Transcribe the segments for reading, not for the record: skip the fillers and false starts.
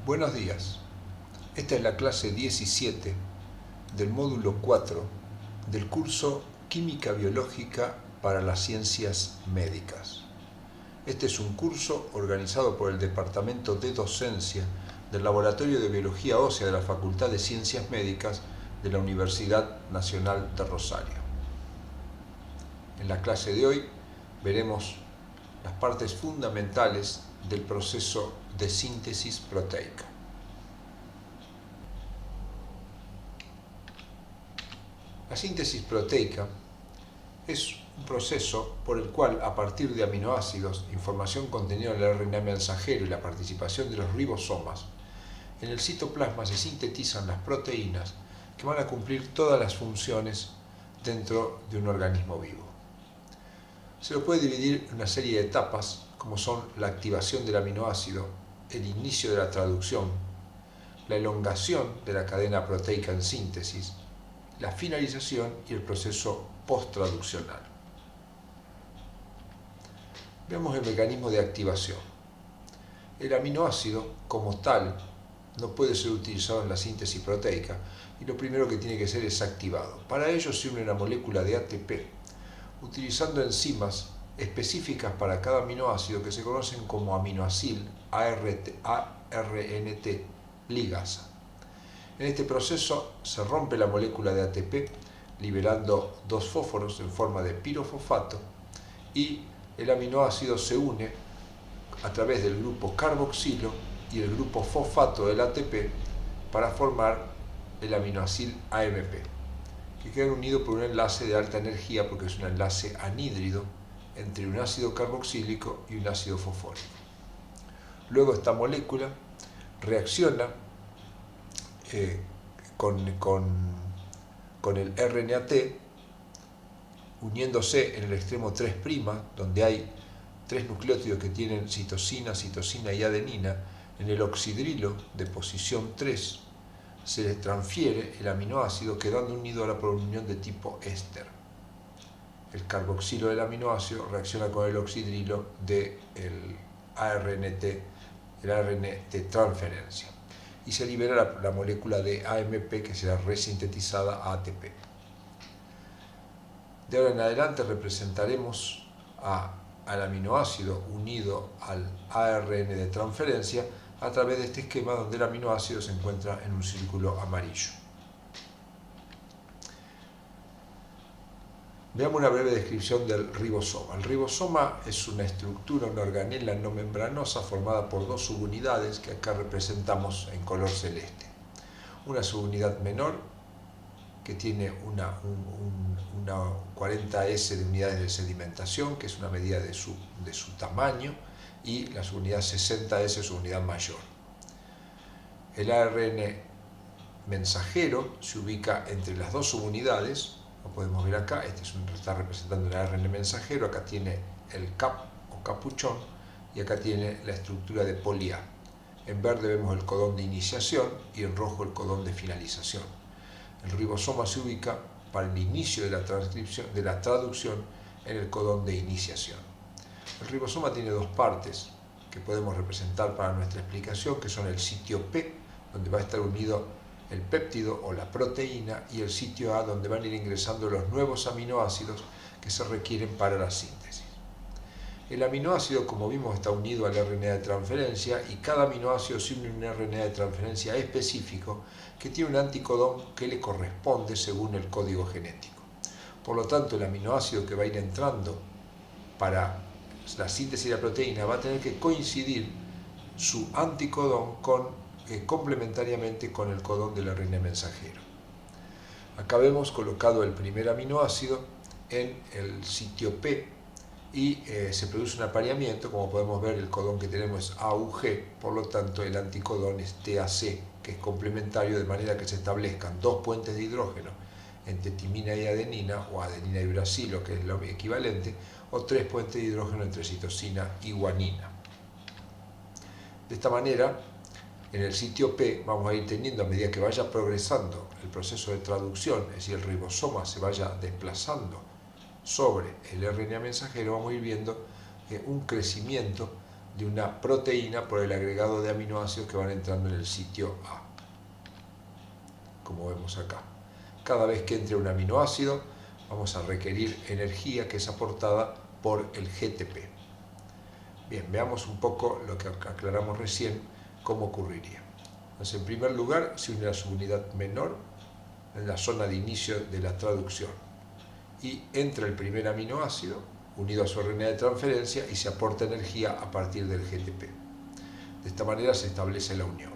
Buenos días. Esta es la clase 17 del módulo 4 del curso Química Biológica para las Ciencias Médicas. Este es un curso organizado por el Departamento de Docencia del Laboratorio de Biología Ósea de la Facultad de Ciencias Médicas de la Universidad Nacional de Rosario. En la clase de hoy veremos las partes fundamentales del proceso de síntesis proteica. La síntesis proteica es un proceso por el cual, a partir de aminoácidos, información contenida en el RNA mensajero y la participación de los ribosomas, en el citoplasma se sintetizan las proteínas que van a cumplir todas las funciones dentro de un organismo vivo. Se lo puede dividir en una serie de etapas, como son la activación del aminoácido, el inicio de la traducción, la elongación de la cadena proteica en síntesis, la finalización y el proceso posttraduccional. Veamos el mecanismo de activación. El aminoácido, como tal, no puede ser utilizado en la síntesis proteica y lo primero que tiene que ser es activado. Para ello se une una molécula de ATP, utilizando enzimas específicas para cada aminoácido que se conocen como aminoacil ARNT ligasa. En este proceso se rompe la molécula de ATP, liberando dos fósforos en forma de pirofosfato, y el aminoácido se une a través del grupo carboxilo y el grupo fosfato del ATP para formar el aminoacil AMP, que quedan unidos por un enlace de alta energía porque es un enlace anhídrido entre un ácido carboxílico y un ácido fosfórico. Luego esta molécula reacciona con el RNAT, uniéndose en el extremo 3', donde hay tres nucleótidos que tienen citosina, citosina y adenina. En el oxidrilo de posición 3 se le transfiere el aminoácido, quedando unido ahora por una unión de tipo éster. El carboxilo del aminoácido reacciona con el oxidrilo del ARNT, el ARN de transferencia, y se libera la molécula de AMP que será resintetizada a ATP. De ahora en adelante representaremos al aminoácido unido al ARN de transferencia a través de este esquema donde el aminoácido se encuentra en un círculo amarillo. Veamos una breve descripción del ribosoma. El ribosoma es una estructura, una organela no membranosa formada por dos subunidades que acá representamos en color celeste. Una subunidad menor que tiene una 40S de unidades de sedimentación, que es una medida de su tamaño, y la subunidad 60S, su unidad mayor. El ARN mensajero se ubica entre las dos subunidades. Lo podemos ver acá, está representando el ARN mensajero, acá tiene el cap o capuchón y acá tiene la estructura de poli A. En verde vemos el codón de iniciación y en rojo el codón de finalización. El ribosoma se ubica para el inicio de la traducción en el codón de iniciación. El ribosoma tiene dos partes que podemos representar para nuestra explicación, que son el sitio P, donde va a estar unido el péptido o la proteína, y el sitio A, donde van a ir ingresando los nuevos aminoácidos que se requieren para la síntesis. El aminoácido, como vimos, está unido al RNA de transferencia, y cada aminoácido se une a un RNA de transferencia específico que tiene un anticodón que le corresponde según el código genético. Por lo tanto, el aminoácido que va a ir entrando para la síntesis de la proteína va a tener que coincidir su anticodón complementariamente con el codón del RNA mensajero. Acá vemos colocado el primer aminoácido en el sitio P y se produce un apareamiento. Como podemos ver, el codón que tenemos es AUG, por lo tanto el anticodón es TAC, que es complementario, de manera que se establezcan dos puentes de hidrógeno entre timina y adenina, o adenina y uracilo, que es lo equivalente, o tres puentes de hidrógeno entre citosina y guanina. De esta manera, en el sitio P vamos a ir teniendo, a medida que vaya progresando el proceso de traducción, es decir, el ribosoma se vaya desplazando sobre el RNA mensajero, vamos a ir viendo un crecimiento de una proteína por el agregado de aminoácidos que van entrando en el sitio A, como vemos acá. Cada vez que entre un aminoácido vamos a requerir energía que es aportada por el GTP. Bien, veamos un poco lo que aclaramos recién, cómo ocurriría. Entonces, en primer lugar, se une la subunidad menor en la zona de inicio de la traducción y entra el primer aminoácido unido a su RNA de transferencia y se aporta energía a partir del GTP. De esta manera se establece la unión.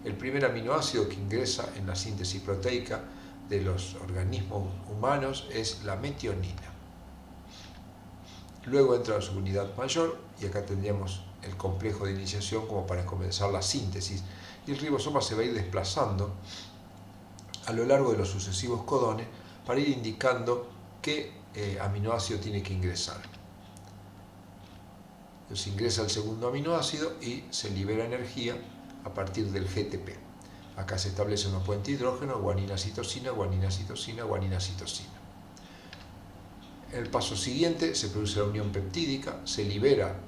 El primer aminoácido que ingresa en la síntesis proteica de los organismos humanos es la metionina. Luego entra la subunidad mayor y acá tendríamos el complejo de iniciación como para comenzar la síntesis, y el ribosoma se va a ir desplazando a lo largo de los sucesivos codones para ir indicando qué aminoácido tiene que ingresar. Entonces ingresa el segundo aminoácido y se libera energía a partir del GTP. Acá se establece una puente hidrógeno, guanina-citosina, guanina-citosina, guanina-citosina. En el paso siguiente se produce la unión peptídica, se libera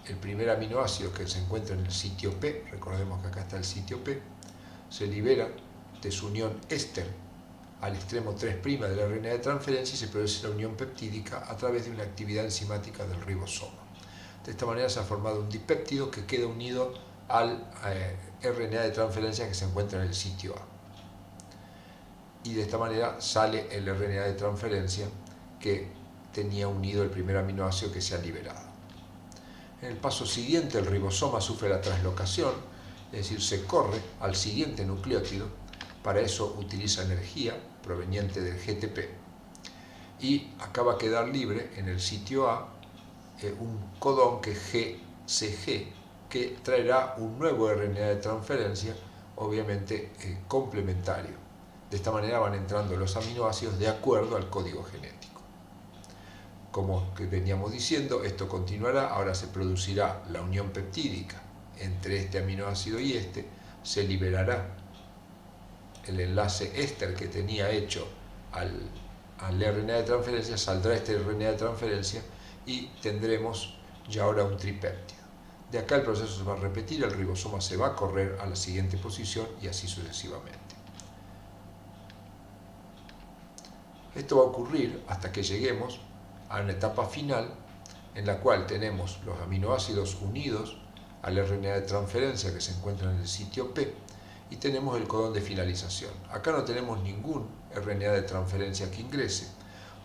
el primer aminoácido que se encuentra en el sitio P, recordemos que acá está el sitio P, se libera de su unión éster al extremo 3' del RNA de transferencia y se produce la unión peptídica a través de una actividad enzimática del ribosoma. De esta manera se ha formado un dipéptido que queda unido al RNA de transferencia que se encuentra en el sitio A. Y de esta manera sale el RNA de transferencia que tenía unido el primer aminoácido que se ha liberado. En el paso siguiente el ribosoma sufre la translocación, es decir, se corre al siguiente nucleótido, para eso utiliza energía proveniente del GTP y acaba de quedar libre en el sitio A un codón que es GCG, que traerá un nuevo RNA de transferencia, obviamente complementario. De esta manera van entrando los aminoácidos de acuerdo al código genético. Como que veníamos diciendo, esto continuará, ahora se producirá la unión peptídica entre este aminoácido y este, se liberará el enlace éster que tenía hecho al RNA de transferencia, saldrá este RNA de transferencia y tendremos ya ahora un tripéptido. De acá el proceso se va a repetir, el ribosoma se va a correr a la siguiente posición y así sucesivamente. Esto va a ocurrir hasta que lleguemos a una etapa final en la cual tenemos los aminoácidos unidos al RNA de transferencia que se encuentra en el sitio P y tenemos el codón de finalización. Acá no tenemos ningún RNA de transferencia que ingrese,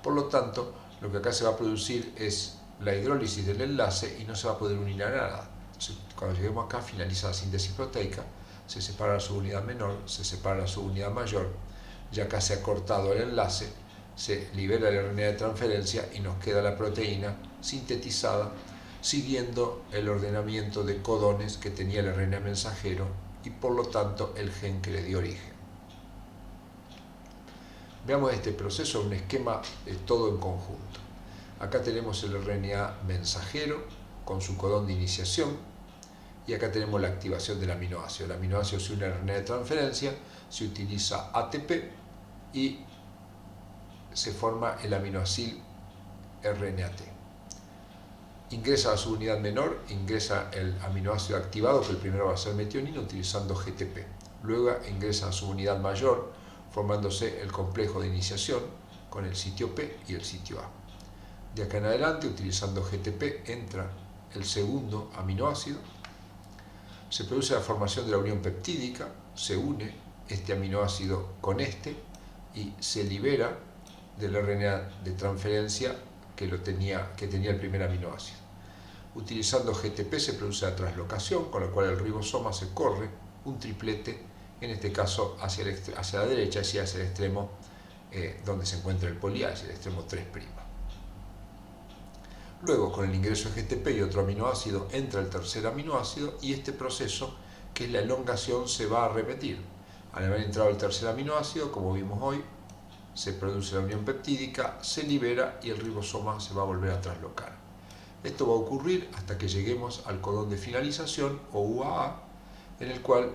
por lo tanto lo que acá se va a producir es la hidrólisis del enlace y no se va a poder unir a nada. Entonces, cuando lleguemos acá finaliza la síntesis proteica, se separa la subunidad menor, se separa la subunidad mayor, ya acá se ha cortado el enlace, se libera el RNA de transferencia y nos queda la proteína sintetizada siguiendo el ordenamiento de codones que tenía el RNA mensajero y por lo tanto el gen que le dio origen. Veamos este proceso en un esquema de todo en conjunto. Acá tenemos el RNA mensajero con su codón de iniciación y acá tenemos la activación del aminoácido. El aminoácido se une al RNA de transferencia, se utiliza ATP y se forma el aminoacil RNAT. Ingresa a la subunidad menor, ingresa el aminoácido activado, que el primero va a ser metionina, utilizando GTP. Luego ingresa a su unidad mayor, formándose el complejo de iniciación con el sitio P y el sitio A. De acá en adelante, utilizando GTP, entra el segundo aminoácido, se produce la formación de la unión peptídica, se une este aminoácido con este y se libera del RNA de transferencia que tenía el primer aminoácido. Utilizando GTP se produce la translocación, con lo cual el ribosoma se corre un triplete, en este caso hacia la derecha, hacia el extremo donde se encuentra el poliA, hacia el extremo 3'. Luego, con el ingreso de GTP y otro aminoácido, entra el tercer aminoácido y este proceso, que es la elongación, se va a repetir. Al haber entrado el tercer aminoácido, como vimos hoy, se produce la unión peptídica, se libera y el ribosoma se va a volver a traslocar. Esto va a ocurrir hasta que lleguemos al codón de finalización, o UAA, en el cual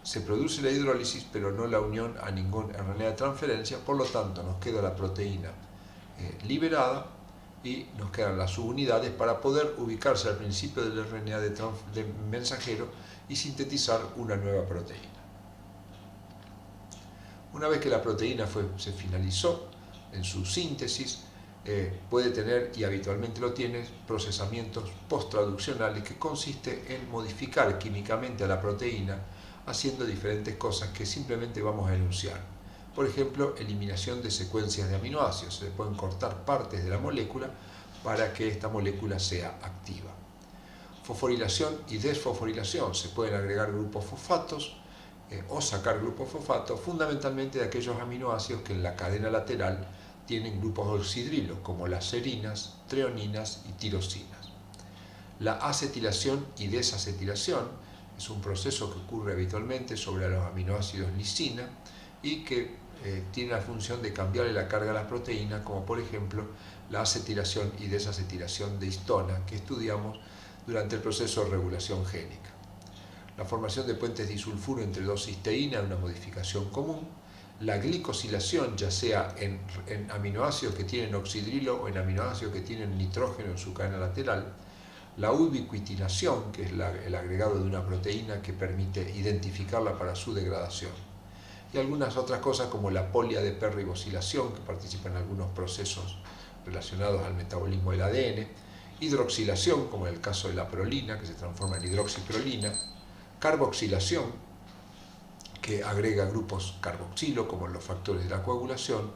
se produce la hidrólisis, pero no la unión a ningún RNA de transferencia, por lo tanto nos queda la proteína liberada y nos quedan las subunidades para poder ubicarse al principio del RNA de mensajero y sintetizar una nueva proteína. Una vez que la proteína se finalizó en su síntesis, puede tener, y habitualmente lo tiene, procesamientos posttraduccionales que consiste en modificar químicamente a la proteína haciendo diferentes cosas que simplemente vamos a enunciar. Por ejemplo, eliminación de secuencias de aminoácidos. Se le pueden cortar partes de la molécula para que esta molécula sea activa. Fosforilación y desfosforilación. Se pueden agregar grupos fosfatos o sacar grupos fosfatos, fundamentalmente de aquellos aminoácidos que en la cadena lateral tienen grupos oxidrilo, como las serinas, treoninas y tirosinas. La acetilación y desacetilación es un proceso que ocurre habitualmente sobre los aminoácidos lisina y que tiene la función de cambiarle la carga a la proteína, como por ejemplo la acetilación y desacetilación de histona que estudiamos durante el proceso de regulación génica. La formación de puentes disulfuro entre dos cisteínas es una modificación común. La glicosilación, ya sea en aminoácidos que tienen oxidrilo o en aminoácidos que tienen nitrógeno en su cadena lateral. La ubiquitinación, que es el agregado de una proteína que permite identificarla para su degradación. Y algunas otras cosas como la poliadeperribosilación, que participa en algunos procesos relacionados al metabolismo del ADN. Hidroxilación, como en el caso de la prolina, que se transforma en hidroxiprolina. Carboxilación, que agrega grupos carboxilo, como en los factores de la coagulación,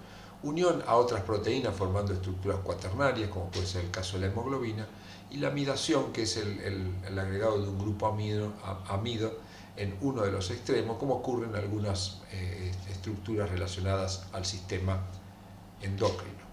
unión a otras proteínas formando estructuras cuaternarias, como puede ser el caso de la hemoglobina, y la amidación, que es el agregado de un grupo amido en uno de los extremos, como ocurre en algunas estructuras relacionadas al sistema endocrino.